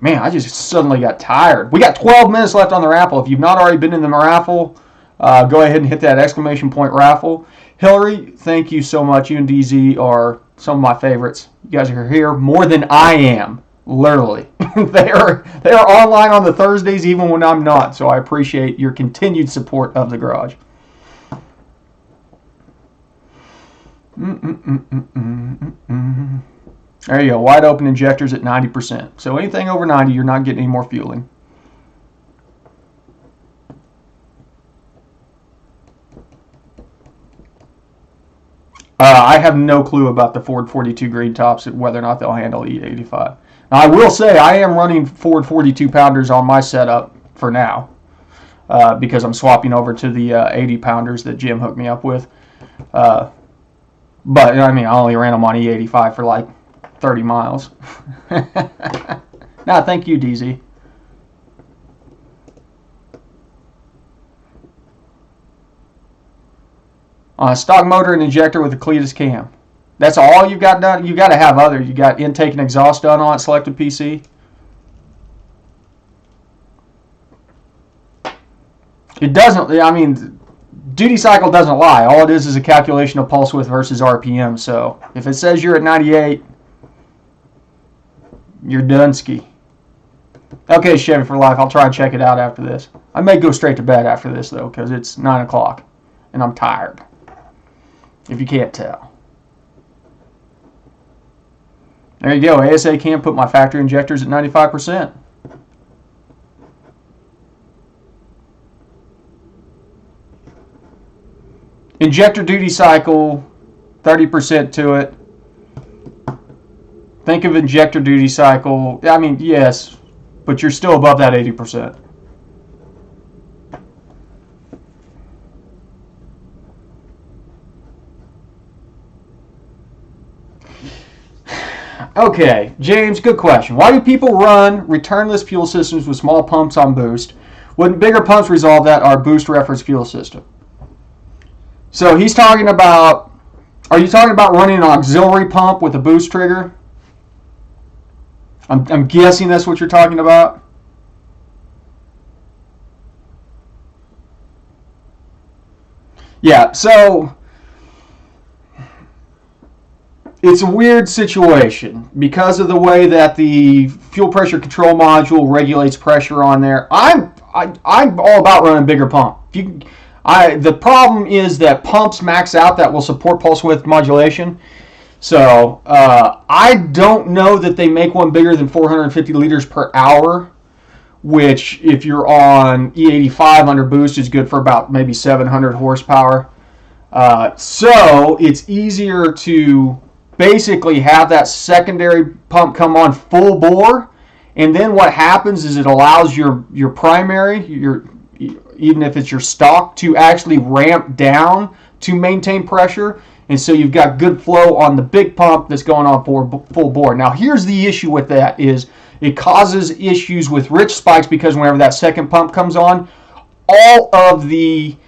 Man, I just suddenly got tired. We got 12 minutes left on the raffle. If you've not already been in the raffle, go ahead and hit that exclamation point raffle. Hillary, thank you so much. You and DZ are some of my favorites. You guys are here more than I am. Literally. they are online on the Thursdays even when I'm not, so I appreciate your continued support of the garage. There you go, wide open injectors at 90%. So anything over 90, you're not getting any more fueling. I have no clue about the Ford 42 green tops, whether or not they'll handle E85. Now, I will say I am running Ford 42 pounders on my setup for now because I'm swapping over to the 80 pounders that Jim hooked me up with. But, I mean, I only ran them on E85 for like 30 miles. Nah, thank you, DZ. On a stock motor and injector with a Cletus cam. That's all you've got done? You got to have other. You got intake and exhaust done on it, selected PC. It doesn't, I mean, duty cycle doesn't lie. All it is a calculation of pulse width versus RPM. So if it says you're at 98, you're done ski. Okay, Chevy for life. I'll try and check it out after this. I may go straight to bed after this, though, because it's 9 o'clock, and I'm tired, if you can't tell. There you go. ASA can put my factory injectors at 95%. Injector duty cycle, 30% to it. Think of injector duty cycle. I mean, yes, but you're still above that 80%. Okay, James, good question. Why do people run returnless fuel systems with small pumps on boost? Wouldn't bigger pumps resolve that? Our boost reference fuel system. So he's talking about, are you talking about running an auxiliary pump with a boost trigger? I'm guessing that's what you're talking about. Yeah, so it's a weird situation because of the way that the fuel pressure control module regulates pressure on there. I'm all about running a bigger pump. The problem is that pumps max out that will support pulse width modulation. So I don't know that they make one bigger than 450 liters per hour, which if you're on E85 under boost is good for about maybe 700 horsepower. So it's easier to basically have that secondary pump come on full bore, and then what happens is it allows your primary, even if it's your stock, to actually ramp down to maintain pressure. And so you've got good flow on the big pump that's going on full bore. Now here's the issue with that is it causes issues with rich spikes because whenever that second pump comes on, all of the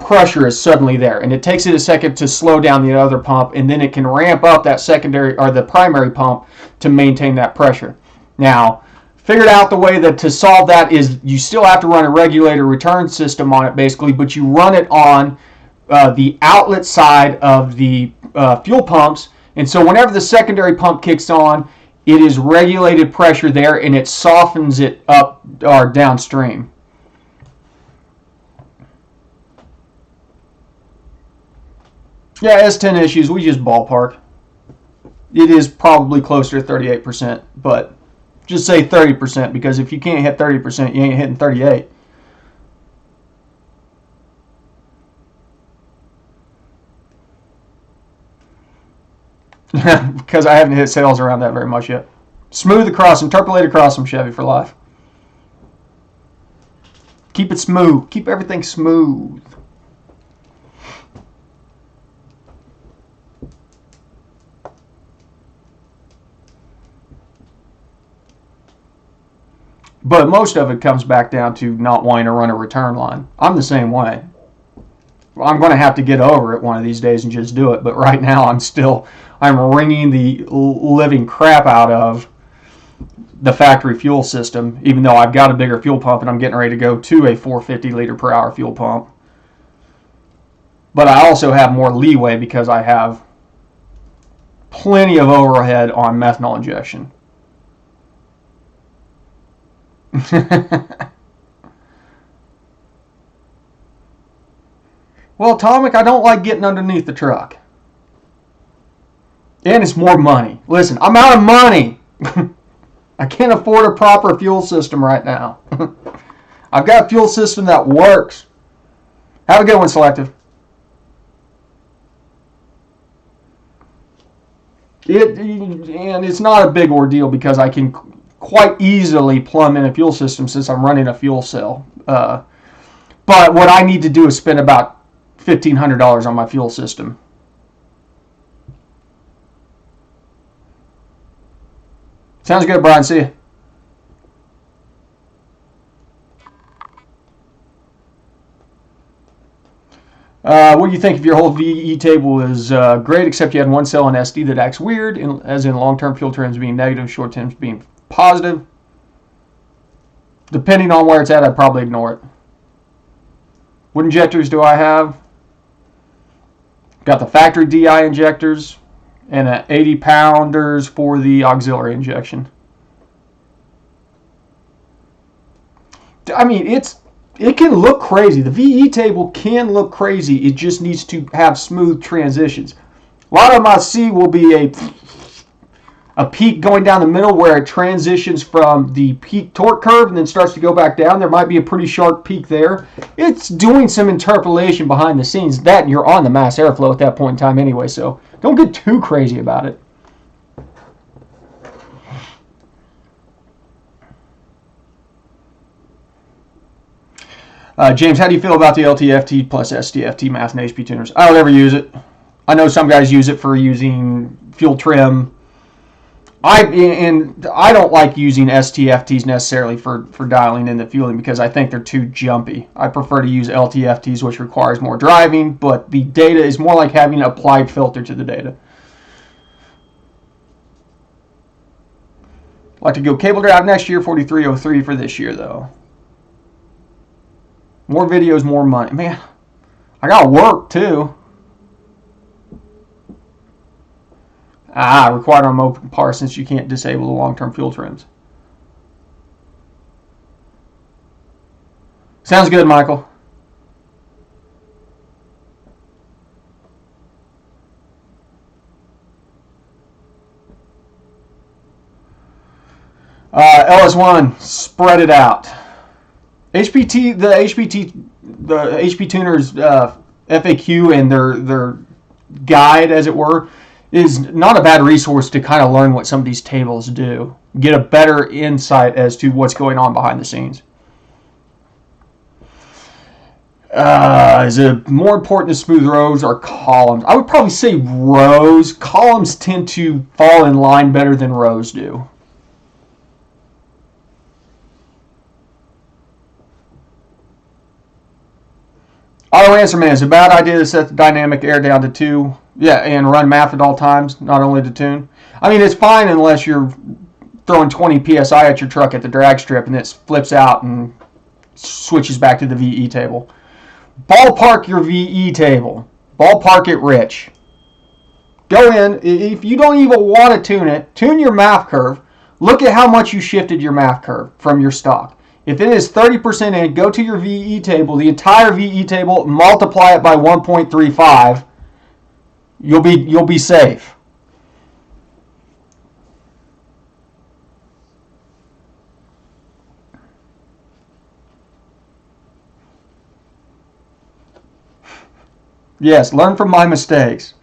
pressure is suddenly there, and it takes it a second to slow down the other pump, and then it can ramp up that secondary or the primary pump to maintain that pressure. Now, figured out the way that to solve that is you still have to run a regulator return system on it basically, but you run it on the outlet side of the fuel pumps, and so whenever the secondary pump kicks on, it is regulated pressure there, and it softens it up or downstream. Yeah, S10 issues, we just ballpark. It is probably closer to 38%, but just say 30% because if you can't hit 30%, you ain't hitting 38. Because I haven't hit sales around that very much yet. Smooth across, interpolate across them, Chevy for life. Keep it smooth. Keep everything smooth. But most of it comes back down to not wanting to run a return line. I'm the same way. I'm going to have to get over it one of these days and just do it. But right now I'm wringing the living crap out of the factory fuel system, even though I've got a bigger fuel pump and I'm getting ready to go to a 450 liter per hour fuel pump. But I also have more leeway because I have plenty of overhead on methanol injection. Well, Atomic, I don't like getting underneath the truck. And it's more money. Listen, I'm out of money. I can't afford a proper fuel system right now. I've got a fuel system that works. Have a good one, Selective. And it's not a big ordeal because I can quite easily plumb in a fuel system since I'm running a fuel cell. But what I need to do is spend about $1,500 on my fuel system. Sounds good, Brian. See you. What do you think if your whole VE table is great, except you had one cell in SD that acts weird, as in long-term fuel terms being negative, short terms being positive? Depending on where it's at, I'd probably ignore it. What injectors do I have? Got the factory DI injectors and 80 pounders for the auxiliary injection. I mean, it can look crazy. The VE table can look crazy. It just needs to have smooth transitions. A lot of them I see will be a peak going down the middle where it transitions from the peak torque curve and then starts to go back down. There might be a pretty sharp peak there. It's doing some interpolation behind the scenes. That and you're on the mass airflow at that point in time anyway, so don't get too crazy about it. James, how do you feel about the LTFT plus STFT math and HP tuners? I don't ever use it. I know some guys use it for using fuel trim. I don't like using STFTs necessarily for dialing in the fueling because I think they're too jumpy. I prefer to use LTFTs, which requires more driving, but the data is more like having an applied filter to the data. Like to go cable drive next year, 4303 for this year though. More videos, more money. Man, I gotta work too. Required on open par since you can't disable the long-term fuel trims. Sounds good, Michael. LS1, spread it out. The HP tuners FAQ and their guide, as it were, is not a bad resource to kind of learn what some of these tables do. Get a better insight as to what's going on behind the scenes. Is it more important to smooth rows or columns? I would probably say rows. Columns tend to fall in line better than rows do. Auto answer man, is it a bad idea to set the dynamic air down to 2? Yeah, and run math at all times, not only to tune. I mean, it's fine unless you're throwing 20 psi at your truck at the drag strip and it flips out and switches back to the VE table. Ballpark your VE table. Ballpark it rich. Go in. If you don't even want to tune it, tune your math curve. Look at how much you shifted your math curve from your stock. If it is 30% in, go to your VE table, the entire VE table, multiply it by 1.35. You'll be safe. Yes, learn from my mistakes.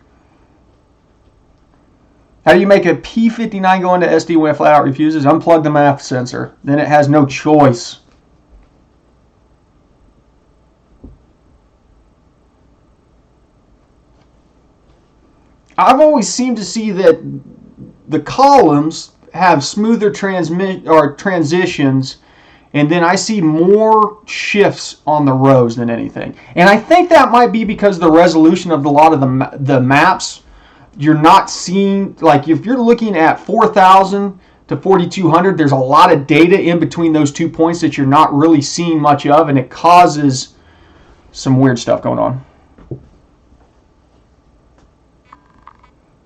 How do you make a P59 go into SD when it flat out refuses? Unplug the math sensor. Then it has no choice. I've always seemed to see that the columns have smoother transitions, and then I see more shifts on the rows than anything. And I think that might be because the resolution of a lot of the maps, you're not seeing, like if you're looking at 4,000 to 4,200, there's a lot of data in between those 2 points that you're not really seeing much of, and it causes some weird stuff going on.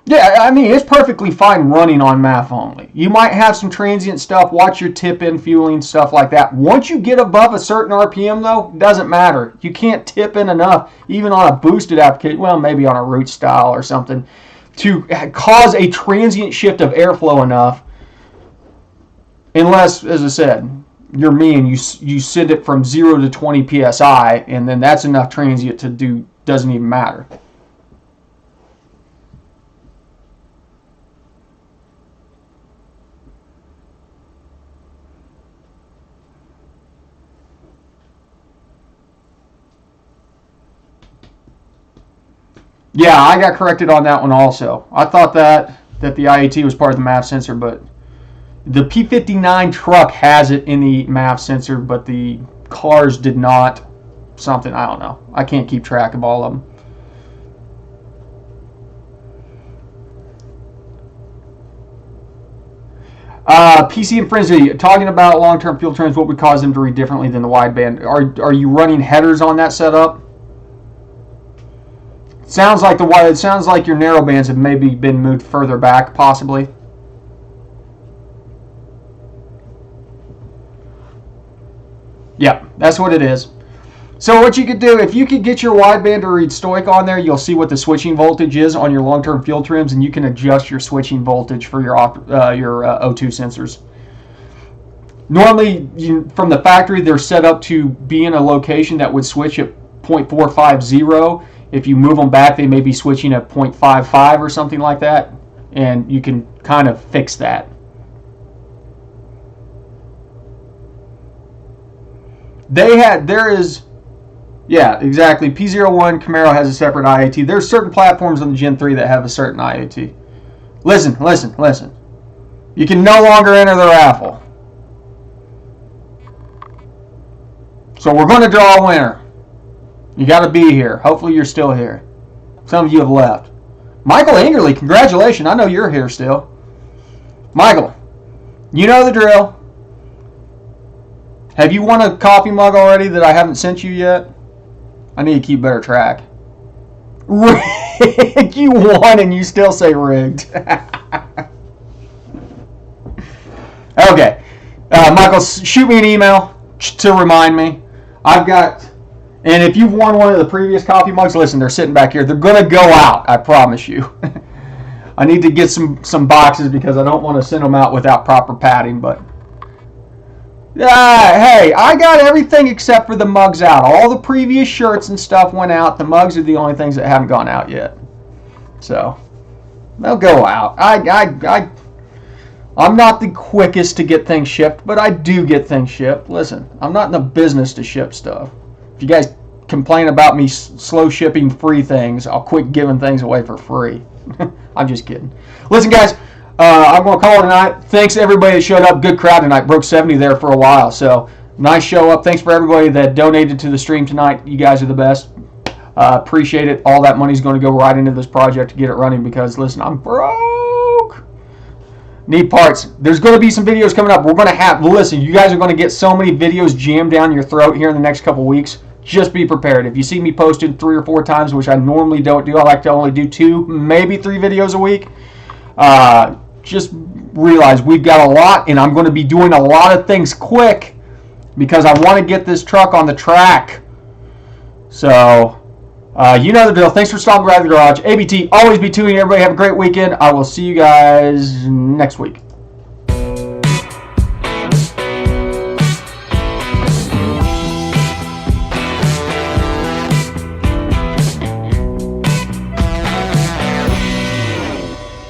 Yeah, I mean, it's perfectly fine running on math only. You might have some transient stuff, watch your tip-in fueling, stuff like that. Once you get above a certain RPM, though, it doesn't matter. You can't tip in enough, even on a boosted application, well, maybe on a root style or something, to cause a transient shift of airflow enough, unless, as I said, you're me and you send it from 0 to 20 psi, and then that's enough transient to do, doesn't even matter. Yeah, I got corrected on that one also. I thought that the IAT was part of the MAF sensor, but the P59 truck has it in the MAF sensor, but the cars did not. Something, I don't know. I can't keep track of all of them. PC and Frenzy, talking about long-term fuel trims, what would cause them to read differently than the wideband? Are you running headers on that setup? Sounds like it sounds like your narrow bands have maybe been moved further back, possibly. Yep, that's what it is. So what you could do, if you could get your wideband to read stoic on there, you'll see what the switching voltage is on your long-term field trims, and you can adjust your switching voltage for your O2 sensors. Normally, from the factory, they're set up to be in a location that would switch at 0.450. If you move them back, they may be switching at 0.55 or something like that, and you can kind of fix that. Yeah, exactly. P01 Camaro has a separate IAT. There's certain platforms on the Gen 3 that have a certain IAT. Listen. You can no longer enter the raffle. So we're going to draw a winner. You got to be here. Hopefully you're still here. Some of you have left. Michael Ingerly, congratulations. I know you're here still. Michael, you know the drill. Have you won a coffee mug already that I haven't sent you yet? I need to keep better track. Rigged. You won and you still say rigged. Okay. Michael, shoot me an email to remind me. And if you've won one of the previous coffee mugs, listen, they're sitting back here. They're going to go out, I promise you. I need to get some boxes because I don't want to send them out without proper padding, but hey, I got everything except for the mugs out. All the previous shirts and stuff went out. The mugs are the only things that haven't gone out yet. So, they'll go out. I'm not the quickest to get things shipped, but I do get things shipped. Listen, I'm not in the business to ship stuff. If you guys complain about me slow shipping free things, I'll quit giving things away for free. I'm just kidding. Listen, guys. I'm going to call it a night. Thanks to everybody that showed up. Good crowd tonight. Broke 70 there for a while. So, nice show up. Thanks for everybody that donated to the stream tonight. You guys are the best. Appreciate it. All that money's going to go right into this project to get it running because, listen, I'm broke. Need parts. There's going to be some videos coming up. We're going to have, listen, you guys are going to get so many videos jammed down your throat here in the next couple weeks. Just be prepared. If you see me posted 3 or 4 times, which I normally don't do, I like to only do 2, maybe 3 videos a week. Just realize we've got a lot, and I'm going to be doing a lot of things quick because I want to get this truck on the track. So, you know the drill. Thanks for stopping by the garage. ABT, always be tuning. Everybody have a great weekend. I will see you guys next week.